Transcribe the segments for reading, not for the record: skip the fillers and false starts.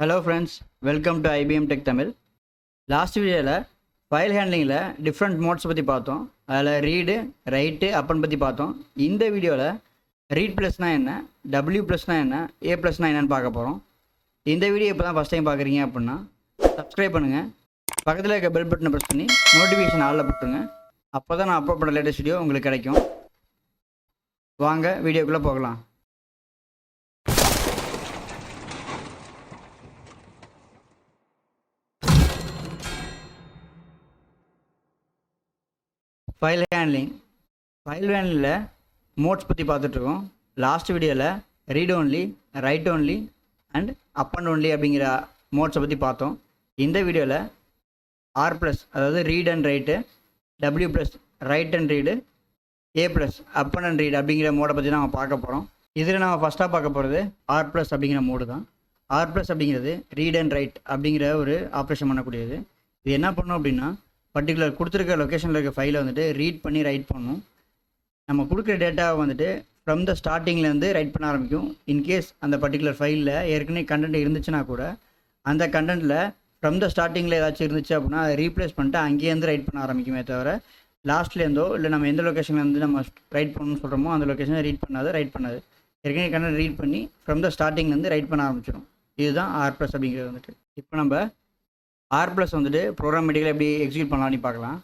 Hello friends, welcome to IBM Tech Tamil. Last video file handling different modes பத்தி பார்த்தோம். அதில் read, write, append பற்றி பார்த்தோம். இந்த வீடியோவில் read ப்ளஸ்னா என்ன, w ப்ளஸ்னா என்ன, a ப்ளஸ்னா என்னன்னு பார்க்க போகிறோம். இந்த வீடியோ இப்போ தான் ஃபஸ்ட் டைம் பார்க்குறீங்க அப்படின்னா சப்ஸ்கிரைப் பண்ணுங்கள், பக்கத்தில் இருக்க பெல் பட்டனை ப்ரெஸ் பண்ணி நோட்டிஃபிகேஷன் ஆளில் போட்டுருங்க. அப்போ தான் நான் அப்லோட் பண்ண லேட்டஸ்ட் வீடியோ உங்களுக்கு கிடைக்கும். வாங்க வீடியோக்குள்ளே போகலாம். ஃபைல் ஹேண்ட்லிங்கில் மோட்ஸ் பற்றி பார்த்துட்ருக்கோம். லாஸ்ட் வீடியோவில் read only, right only and append only அப்படிங்கிற மோட்ஸை பற்றி பார்த்தோம். இந்த வீடியோவில் ஆர் ப்ளஸ், அதாவது read and right, W plus right and read, A plus append and read அப்படிங்கிற மோடை பற்றி நம்ம பார்க்க போகிறோம். இதில் நம்ம ஃபஸ்ட்டாக பார்க்க போகிறது ஆர் ப்ளஸ் அப்படிங்கிற மோடு தான். ஆர் ப்ளஸ் அப்படிங்கிறது ரீட் அண்ட் ரைட் அப்படிங்கிற ஒரு ஆப்ரேஷன் பண்ணக்கூடியது. இது என்ன பண்ணோம் அப்படின்னா, பர்டிகுலர் கொடுத்துருக்க லொக்கேஷனில் இருக்க ஃபைலை வந்துட்டு ரீட் பண்ணி ரைட் பண்ணணும். நம்ம கொடுக்குற டேட்டாவை வந்துட்டு ஃப்ரம் த ஸ்டார்டிங்லேருந்து ரைட் பண்ண ஆரம்பிக்கும். இன்கேஸ் அந்த பர்டிகுலர் ஃபைலில் ஏற்கனவே கண்டென்ட் இருந்துச்சுன்னா கூட அந்த கண்டென்ட்டில் ஃப்ரம் த ஸ்டார்டிங்கில் ஏதாச்சும் இருந்துச்சு அப்படின்னா அதை ரீப்ளேஸ் பண்ணிட்டு அங்கேருந்து ரைட் பண்ண ஆரம்பிக்குமே தவிர லாஸ்ட்லேருந்தோ இல்லை நம்ம எந்த லொக்கேஷன்லேருந்து நம்ம ரைட் பண்ணணும்னு சொல்கிறோமோ அந்த லொக்கேஷனை ரைட் பண்ணாது. ஏற்கனவே கண்டென்ட் ரீட் பண்ணி ஃப்ரம் த ஸ்டார்டிங்லேருந்து ரைட் பண்ண ஆரம்பிச்சிடும். இதுதான் ஆர் ப்ளஸ் அப்படிங்கிறது வந்துட்டு. இப்போ நம்ம ஆர் ப்ளஸ் வந்துட்டு ப்ரோக்ராமேட்டிக்கலாக எப்படி எக்ஸிக்யூட் பண்ணலாம்னு பார்க்கலாம்.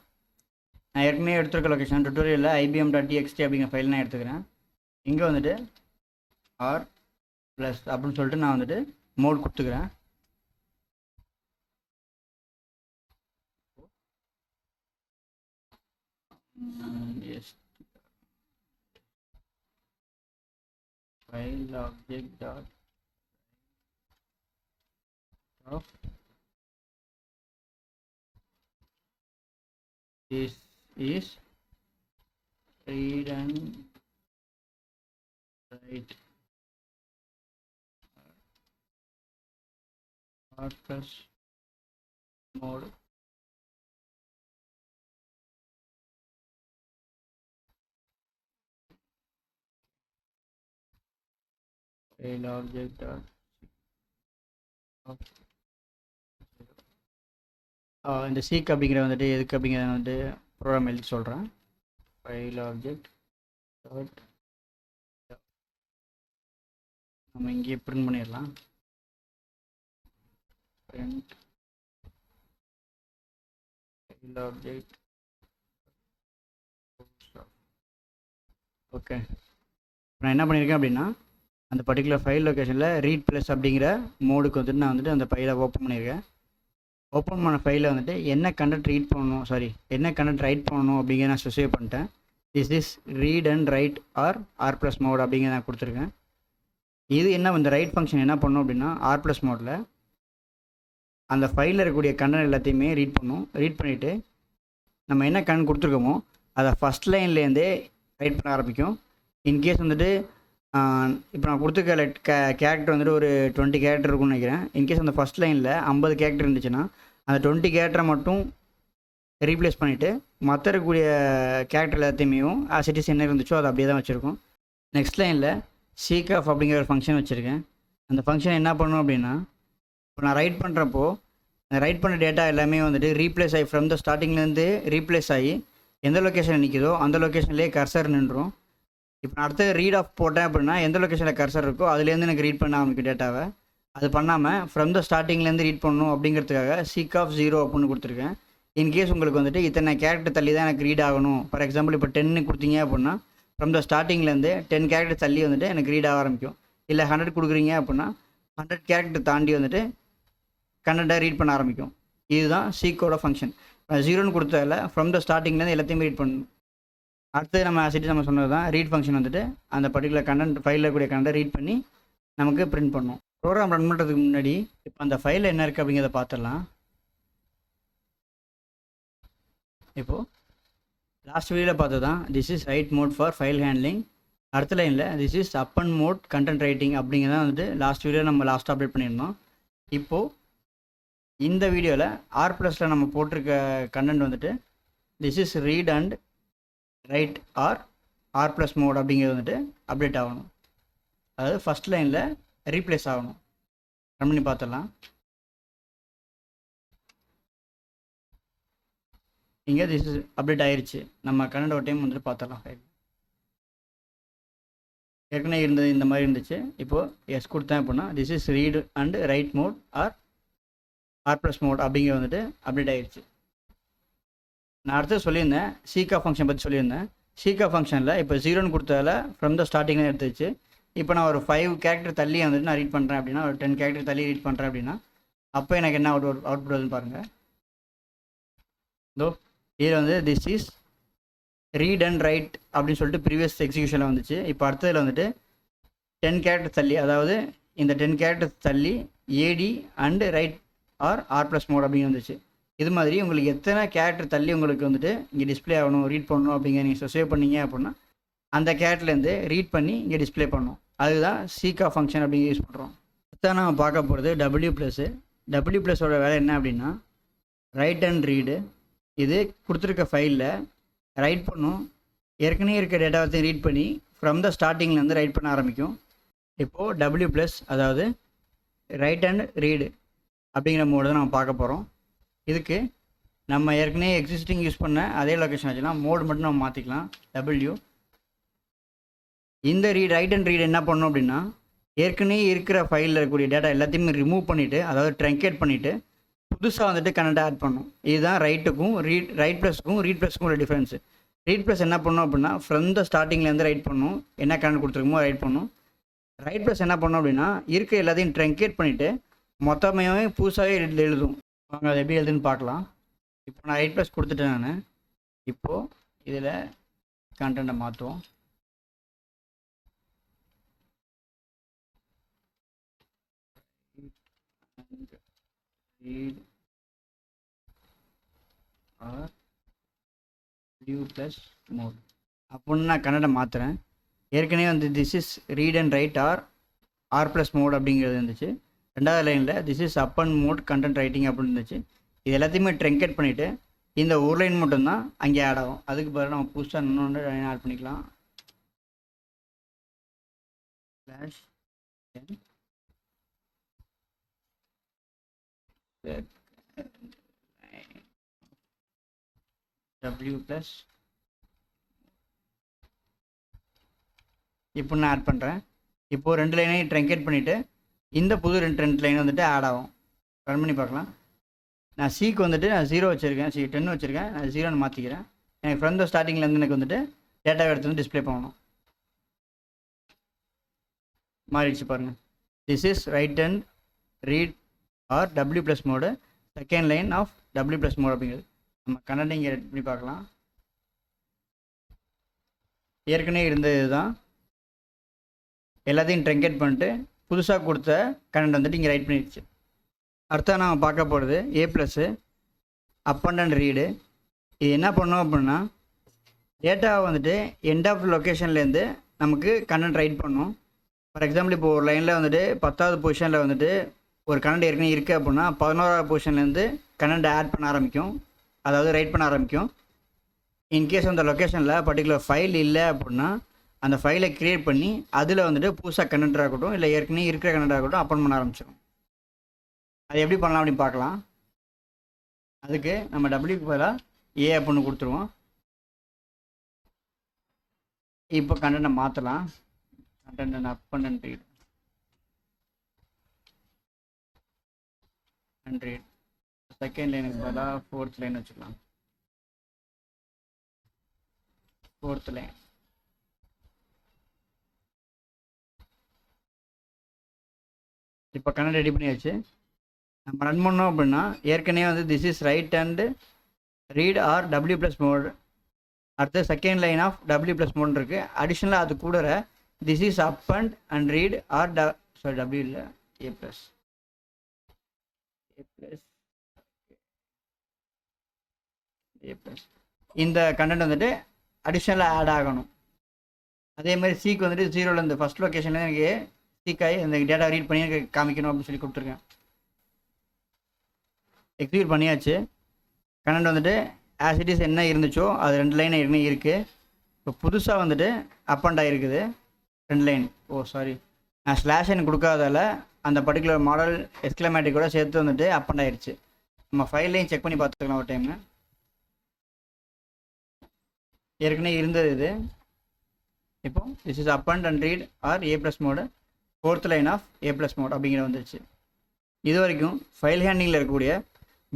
நான் ஏற்கனவே எடுத்துருக்க லொக்கேஷன் டுட்டோரியலில் IBM.txt அப்படிங்கிற ஃபைல் நான் எடுத்துக்கிறேன். இங்கே வந்துட்டு ஆர் ப்ளஸ் அப்படின்னு சொல்லிட்டு நான் வந்துட்டு மோட் கொடுத்துக்கிறேன். As file object dot of this is read and write R plus mode. File object dot இந்த சீக் அப்படிங்கிற வந்துட்டு எதுக்கு அப்படிங்கிறத வந்துட்டு ப்ரோக்ராம் எழுதி சொல்கிறேன். ஃபைல் ஆப்ஜெக்ட் டாட் நம்ம இங்கே பிரிண்ட் பண்ணிடலாம். Print file object. ஓகே, நான் என்ன பண்ணியிருக்கேன் அப்படின்னா அந்த பர்டிகுலர் ஃபைல் லொக்கேஷனில் ரீட் ப்ளஸ் அப்படிங்கிற மோடுக்கு வந்துட்டு நான் வந்துட்டு அந்த ஃபைலை ஓப்பன் பண்ணியிருக்கேன். ஓப்பன் பண்ண ஃபைலில் வந்துட்டு என்ன கண்டென்ட் ரீட் பண்ணணும், என்ன கண்டென்ட் ரைட் பண்ணணும் அப்படிங்கிற நான் ஸ்பெசிஃபை பண்ணிட்டேன். Is read and write R plus mode அப்படிங்கிற நான் கொடுத்துருக்கேன். இது என்ன, இந்த ரைட் ஃபங்க்ஷன் என்ன பண்ணும் அப்படின்னா ஆர் ப்ளஸ் மோடில் அந்த ஃபைலில் இருக்கக்கூடிய கண்டென்ட் எல்லாத்தையுமே ரீட் பண்ணும். ரீட் பண்ணிவிட்டு நம்ம என்ன கண்டென்ட் கொடுத்துருக்கோமோ அதை ஃபஸ்ட் லைன்லேருந்தே ரைட் பண்ண ஆரம்பிக்கும். இன்கேஸ் வந்துட்டு இப்போ நான் கொடுத்துருக்க கேரக்டர் வந்துட்டு ஒரு 20 கேரக்டர் இருக்குன்னு நினைக்கிறேன். இன்கேஸ் அந்த ஃபஸ்ட் லைனில் 50 கேரக்டர் இருந்துச்சுன்னா அந்த 20 கேரக்டரை மட்டும் ரீப்ளேஸ் பண்ணிவிட்டு மற்ற இருக்கக்கூடிய கேரக்டர் எல்லாத்தையுமே சிட்டிஸ் என்ன இருந்துச்சோ அதை அப்படியே தான் வச்சுருக்கோம். நெக்ஸ்ட் லைனில் சீக் ஆஃப் அப்படிங்கிற ஒரு ஃபங்க்ஷன் வச்சுருக்கேன். அந்த ஃபங்க்ஷன் என்ன பண்ணணும் அப்படின்னா, இப்போ நான் ரைட் பண்ணுறப்போ அந்த ரைட் பண்ண டேட்டா எல்லாமே வந்துட்டு ரீப்ளேஸ் ஆகி ஃப்ரம் த ஸ்டார்டிங்லேருந்து ரீப்ளேஸ் ஆகி எந்த லொக்கேஷனில் நிற்கிதோ அந்த லொக்கேஷன்லேயே கர்சர் நின்றுடும். இப்போ நான் அடுத்து ரீட் ஆஃப் போட்டேன் அப்படின்னா எந்த லொக்கேஷனில் கர்சர் இருக்கோ அதுலேருந்து எனக்கு ரீட் பண்ண ஆரம்பிக்கும் டேட்டாவை. அது பண்ணாமல் ஃப்ரம் த ஸ்டார்டிங்லேருந்து ரீட் பண்ணணும் அப்படிங்கிறதுக்காக சீக் ஆஃப் 0 அப்படின்னு கொடுத்துருக்கேன். இன்கேஸ் உங்களுக்கு வந்துட்டு இத்தனை கேரக்டர் தள்ளி தான் எனக்கு ரீட் ஆகணும், ஃபார் எக்ஸாம்பிள் இப்போ 10 கொடுத்தீங்க அப்படின்னா ஃப்ரம் த ஸ்டார்டிங்லேருந்து 10 கேரக்டர் தள்ளி வந்துட்டு எனக்கு ரீட் ஆக ஆரம்பிக்கும். இல்லை 100 கொடுக்குறீங்க அப்படின்னா 100 கேரக்டர் தாண்டி வந்துட்டு கண்டென்ட்டை ரீட் பண்ண ஆரம்பிக்கும். இதுதான் சீக்கோட ஃபங்க்ஷன். 0ன்னு கொடுத்ததில் ஃப்ரம் த ஸ்டார்டிங்லேருந்து எல்லாத்தையுமே ரீட் பண்ணணும். அடுத்து நம்ம சொன்னது தான் ரீட் ஃபங்க்ஷன் வந்துட்டு அந்த பர்டிகுலர் கண்டென்ட் ஃபைலில் இருக்கக்கூடிய கண்டென்ட் ரீட் பண்ணி நமக்கு பிரிண்ட் பண்ணணும். ப்ரோக்ராம் ரன் பண்ணுறதுக்கு முன்னாடி இப்போ அந்த ஃபைலில் என்ன இருக்குது அப்படிங்கிறத பார்த்துடலாம். இப்போது லாஸ்ட் வீடியோவில் பார்த்தது தான் this is write mode for file handling. அடுத்த லைனில் this is append mode content writing அப்படிங்கிறத வந்துட்டு லாஸ்ட் வீடியோ நம்ம லாஸ்ட் அப்டேட் பண்ணியிருந்தோம். இப்போது இந்த வீடியோவில் ஆர் ப்ளஸில் நம்ம போட்டிருக்க கண்டென்ட் வந்துட்டு this is read and write R plus mode அப்படிங்கிறது வந்துட்டு அப்டேட் ஆகணும். அதாவது ஃபஸ்ட் லைனில் ரீப்ளேஸ் ஆகணும். ரன் பண்ணி பார்த்துடலாம். இங்கே திஸ் இஸ் அப்டேட் ஆயிடுச்சு. நம்ம கன்னட ஒரு டைம் வந்துட்டு பார்த்துடலாம். ஃபைல் ஏற்கனவே இருந்தது இந்த மாதிரி இருந்துச்சு. இப்போது எஸ் கொடுத்தேன் அப்படின்னா this is read and write mode R plus mode அப்படிங்கிற வந்துட்டு அப்டேட் ஆயிடுச்சு. நான் அடுத்து சொல்லியிருந்தேன் சீக்கா ஃபங்க்ஷன் பற்றி சொல்லியிருந்தேன். சீக்கா ஃபங்க்ஷனில் இப்போ 0ன்னு கொடுத்ததால ஃப்ரம் த ஸ்டார்டிங்கில் எடுத்துச்சு. இப்போ நான் ஒரு 5 கேரக்டர் தள்ளி வந்துட்டு நான் ரீட் பண்ணுறேன் அப்படின்னா, ஒரு 10 கேரக்டர் தள்ளி ரீட் பண்ணுறேன் அப்படின்னா அப்போ எனக்கு என்ன அவுட்புட் வருதுன்னு பாருங்கள். இதோ இதில் வந்து this is read and right அப்படின்னு சொல்லிட்டு ப்ரீவியஸ் எக்ஸிக்யூஷனில் வந்துச்சு. இப்போ அடுத்ததில் வந்துட்டு 10 கேரக்டர் தள்ளி, அதாவது இந்த 10 கேரக்டர் தள்ளி add and write R plus mode அப்படின்னு வந்துச்சு. இது மாதிரி உங்களுக்கு எத்தனை கேரக்டர் தள்ளி உங்களுக்கு வந்துட்டு இங்கே டிஸ்பிளே ஆகணும், ரீட் பண்ணணும் அப்படிங்கிற நீங்கள் சேவ் பண்ணீங்க அப்படின்னா அந்த கேரக்டர்லேருந்து ரீட் பண்ணி இங்கே டிஸ்பிளே பண்ணணும். அதுதான் சீக்கா ஃபங்க்ஷன் அப்படிங்க யூஸ் பண்ணுறோம். அடுத்த நம்ம பார்க்க போகிறது டபிள்யூ ப்ளஸோட வேலை என்ன அப்படின்னா ரைட் அண்ட் ரீடு. இது கொடுத்துருக்க ஃபைலில் ரைட் பண்ணும், ஏற்கனவே இருக்க டேட்டாவத்தையும் ரீட் பண்ணி ஃப்ரம் த ஸ்டார்டிங்லேருந்து ரைட் பண்ண ஆரம்பிக்கும். இப்போது டபிள்யூ ப்ளஸ் அதாவது ரைட் அண்ட் ரீடு அப்படிங்கிற மோடு தான் நம்ம பார்க்க போகிறோம். இதுக்கு நம்ம ஏற்கனவே எக்ஸிஸ்டிங் யூஸ் பண்ண அதே லொக்கேஷன் வச்சுக்கலாம், மோடு மட்டும் நம்ம மாற்றிக்கலாம். டபிள்யூ இந்த ரைட் அண்ட் ரீட் என்ன பண்ணணும் அப்படின்னா ஏற்கனவே இருக்கிற ஃபைலில் இருக்கக்கூடிய டேட்டா எல்லாத்தையுமே ரிமூவ் பண்ணிவிட்டு, அதாவது ட்ரங்கேட் பண்ணிவிட்டு புதுசாக வந்துட்டு கனெக்ட் ஆட் பண்ணணும். இதுதான் ரைட்டுக்கும் ரைட் ப்ளஸ்க்கும் ரீட் ப்ளஸ்க்கும் ஒரு டிஃப்ரென்ஸு. ரீட் ப்ளஸ் என்ன பண்ணணும் அப்படின்னா ஃப்ரம் த ஸ்டார்டிங்லேருந்து ரைட் பண்ணணும், என்ன கனெக்ட் கொடுத்துருக்கோமோ ரைட் பண்ணணும். ரைட் ப்ளஸ் என்ன பண்ணணும் அப்படின்னா இருக்க எல்லாத்தையும் ட்ரங்கேட் பண்ணிவிட்டு மொத்தமே புதுசாகவே எழுதும். வாங்க அது எப்படி எழுதுன்னு பார்க்கலாம். இப்போ நான் ரைட் ப்ளஸ் கொடுத்துட்டேன். நான் இப்போது இதில் கண்டென்ட்டை மாற்றுவோம். read or view plus mode அப்படின்னு நான் கன்னடம் மாற்றுறேன். ஏற்கனவே வந்து this is read and write R plus mode அப்படிங்கிறது இருந்துச்சு. ரெண்டாவது லைனில் this is up and mode content writing அப்படின்னு இருந்துச்சு. இது எல்லாத்தையுமே ட்ரங்கேட் பண்ணிவிட்டு இந்த ஒரு லைன் மட்டும்தான் அங்கே ஆட் ஆகும். அதுக்கு பிறகு நம்ம புதுசாக இன்னொன்று லைன் ஆட் பண்ணிக்கலாம். ஸ்லாஷ் W ப்ளஸ் இப்போ நான் ஆட் பண்ணுறேன். இப்போது 2 லைனையும் ட்ரங்கேட் பண்ணிவிட்டு இந்த புது ரெண்டு லைன் வந்துட்டு ஆட் ஆகும். ரன் பண்ணி பார்க்கலாம். நான் சிக்கு வந்துட்டு நான் 0 வச்சுருக்கேன், 10 வச்சுருக்கேன். நான் 0ன்னு மாற்றிக்கிறேன். எனக்கு ஃப்ரம் த ஸ்டார்டிங்லேருந்து எனக்கு வந்துட்டு டேட்டாவை எடுத்து வந்து டிஸ்பிளே பண்ணணும். மாறிடுச்சு பாருங்கள். This is write and read or W plus mode, second line of W plus mode அப்படிங்கிறது. நம்ம கன்னடம் இங்கே ரெடி பண்ணி பார்க்கலாம். ஏற்கனவே இருந்தது தான், எல்லாத்தையும் ட்ரங்கேட் பண்ணிட்டு புதுசாக கொடுத்த கன்னடம் வந்துட்டு இங்கே ரைட் பண்ணிடுச்சு. அடுத்தா நம்ம பார்க்க போகிறது A plus up and read. இது என்ன பண்ணோம் அப்படின்னா டேட்டாவை வந்துட்டு எண்ட் ஆஃப் லொக்கேஷன்லேருந்து நமக்கு கன்னட் ரைட் பண்ணும். ஃபார் எக்ஸாம்பிள் இப்போ ஒரு லைனில் வந்துட்டு 10வது பொசிஷனில் வந்துட்டு ஒரு கன்னட் ஏற்கனவே இருக்குது அப்படின்னா 11வது பொசிஷன்லேருந்து கன்னட் ஆட் பண்ண ஆரம்பிக்கும், அதாவது ரைட் பண்ண ஆரம்பிக்கும். இன்கேஸ் அந்த லொக்கேஷனில் பர்டிகுலர் ஃபைல் இல்லை அப்படின்னா அந்த ஃபைலை க்ரியேட் பண்ணி அதில் வந்துட்டு புதுசாக கன்னடாக இருக்கட்டும் இல்லை ஏற்கனவே இருக்கிற கன்னடாக இருக்கட்டும் அப்பன் பண்ண ஆரம்பிச்சிடும். அது எப்படி பண்ணலாம் அப்படின்னு பார்க்கலாம். அதுக்கு நம்ம டபிள்யூக்கு பதிலாக ஏ அப்படின்னு கொடுத்துருவோம். இப்போ கண்டென்ட்டை மாற்றலாம். Content up and read and read. Second லைனுக்கு பதிலாக 4th லைன் வச்சுக்கலாம். 4th line. இப்போ கன்னட் ரெடி பண்ணியாச்சு. நம்ம ரன் பண்ணோம் அப்படின்னா ஏற்கனவே வந்து this is write and read or W plus mode, அடுத்து second line of W plus mode இருக்குது. அடிஷ்னலாக அது கூட this is up and read or W இல்லை A ப்ளஸ் இந்த கண்டென்ட் வந்துட்டு அடிஷ்னலாக ஆட் ஆகணும். அதே மாதிரி சிக்கு வந்துட்டு 0ல் இந்த ஃபஸ்ட் லொக்கேஷனில் எனக்கு சிக்காய் இந்த டேட்டா ரீட் பண்ணி எனக்கு காமிக்கணும் அப்படின்னு சொல்லி கொடுத்துருக்கேன். எக்ஸிக்யூட் பண்ணியாச்சு. கண்டென்ட் வந்துட்டு ஆஸ் இட் இஸ் என்ன இருந்துச்சோ அது 2 லைன் ஏற்கனவே இருக்குது. இப்போ புதுசாக வந்துட்டு அப் அண்ட் ஆகிருக்குது 2 லைன். ஓ சாரி, நான் ஸ்லாஷ் எனக்கு கொடுக்காதால அந்த பர்டிகுலர் மாடல் எக்ஸ்க்ளமேட்டிக்கோட சேர்த்து வந்துட்டு அப்பண்ட் ஆயிடுச்சு. நம்ம ஃபைல்லையும் செக் பண்ணி பார்த்துக்கலாம் ஒரு டைமு. ஏற்கனவே இருந்தது இது. இப்போ this is append and read or A plus mode, 4th line of A plus mode அப்படிங்கிற வந்துருச்சு. இது வரைக்கும் ஃபைல் ஹேண்டிங்கில் இருக்கக்கூடிய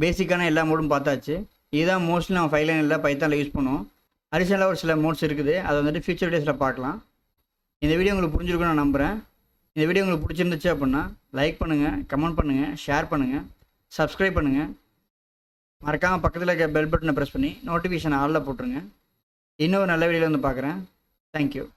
பேசிக்கான எல்லா மோடும் பார்த்தாச்சு. இதுதான் மோஸ்ட்லி நம்ம ஃபைல் ஹேண்டில் பைத்தானில் யூஸ் பண்ணுவோம். அடிஷனலாக ஒரு சில மோட்ஸ் இருக்குது, அதை வந்துட்டு ஃபியூச்சர் வீடியோஸில் பார்க்கலாம். இந்த வீடியோ உங்களுக்கு புரிஞ்சிருக்குன்னு நான் நம்புகிறேன். இந்த வீடியோ உங்களுக்கு பிடிச்சிருந்துச்சு அப்படின்னா லைக் பண்ணுங்கள், கமெண்ட் பண்ணுங்கள், ஷேர் பண்ணுங்கள், சப்ஸ்கிரைப் பண்ணுங்கள். மறக்காமல் பக்கத்தில் இருக்க பெல் பட்டனை ப்ரெஸ் பண்ணி நோட்டிஃபிகேஷன் ஆலில் போட்டுருங்க. இன்னொரு நல்ல வீடியோவில் வந்து பார்க்குறேன். தேங்க்யூ.